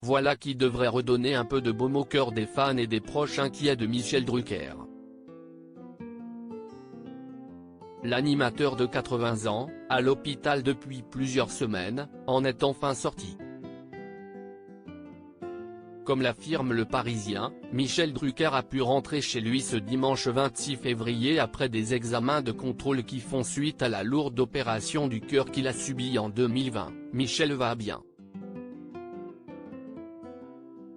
Voilà qui devrait redonner un peu de baume au cœur des fans et des proches inquiets de Michel Drucker. L'animateur de 80 ans, à l'hôpital depuis plusieurs semaines, en est enfin sorti. Comme l'affirme Le Parisien, Michel Drucker a pu rentrer chez lui ce dimanche 26 février après des examens de contrôle qui font suite à la lourde opération du cœur qu'il a subie en 2020. Michel va bien.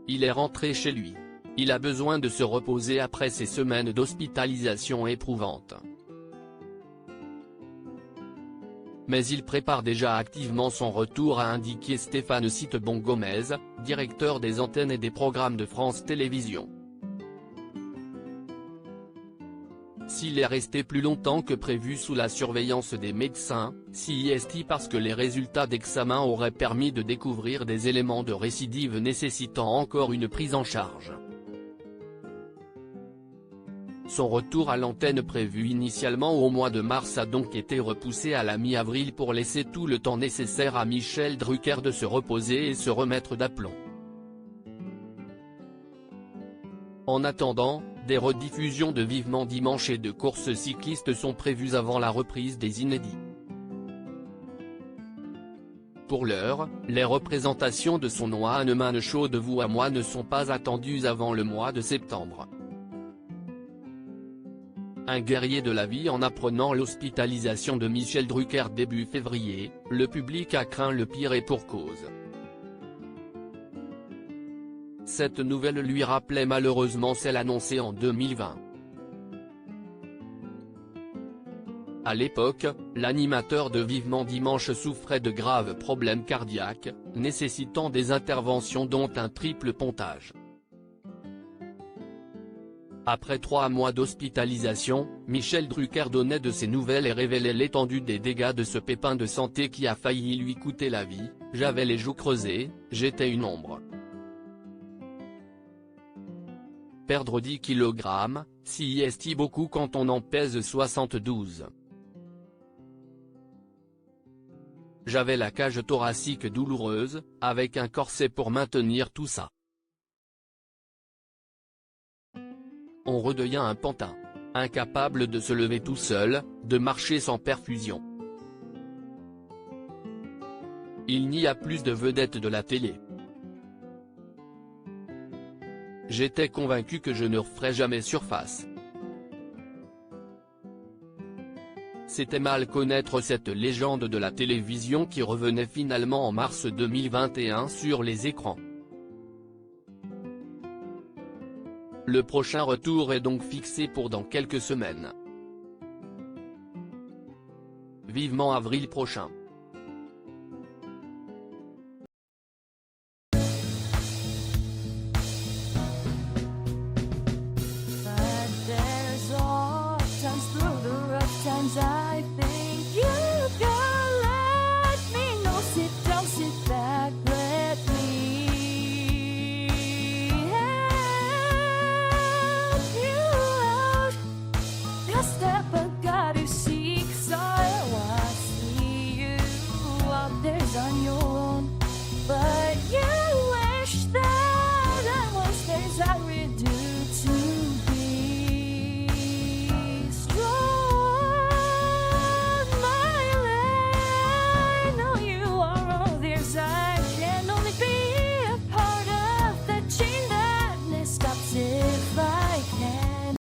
Il est rentré chez lui. Il a besoin de se reposer après ces semaines d'hospitalisation éprouvantes. Mais il prépare déjà activement son retour, a indiqué Stéphane Citebon-Gomez, directeur des antennes et des programmes de France Télévisions. S'il est resté plus longtemps que prévu sous la surveillance des médecins, c'est parce que les résultats d'examen auraient permis de découvrir des éléments de récidive nécessitant encore une prise en charge. Son retour à l'antenne prévu initialement au mois de mars a donc été repoussé à la mi-avril pour laisser tout le temps nécessaire à Michel Drucker de se reposer et se remettre d'aplomb. En attendant, des rediffusions de Vivement Dimanche et de courses cyclistes sont prévues avant la reprise des inédits. Pour l'heure, les représentations de son One-Man Show de Vous à moi ne sont pas attendues avant le mois de septembre. Un guerrier de la vie en apprenant l'hospitalisation de Michel Drucker début février, le public a craint le pire et pour cause. Cette nouvelle lui rappelait malheureusement celle annoncée en 2020. À l'époque, l'animateur de Vivement Dimanche souffrait de graves problèmes cardiaques, nécessitant des interventions dont un triple pontage. Après 3 mois d'hospitalisation, Michel Drucker donnait de ses nouvelles et révélait l'étendue des dégâts de ce pépin de santé qui a failli lui coûter la vie. J'avais les joues creusées, j'étais une ombre. Perdre 10 kg, c'est beaucoup quand on en pèse 72. J'avais la cage thoracique douloureuse, avec un corset pour maintenir tout ça. On redevient un pantin. Incapable de se lever tout seul, de marcher sans perfusion. Il n'y a plus de vedettes de la télé. J'étais convaincu que je ne referais jamais surface. C'était mal connaître cette légende de la télévision qui revenait finalement en mars 2021 sur les écrans. Le prochain retour est donc fixé pour dans quelques semaines. Vivement avril prochain. But there's all times through the rough times I think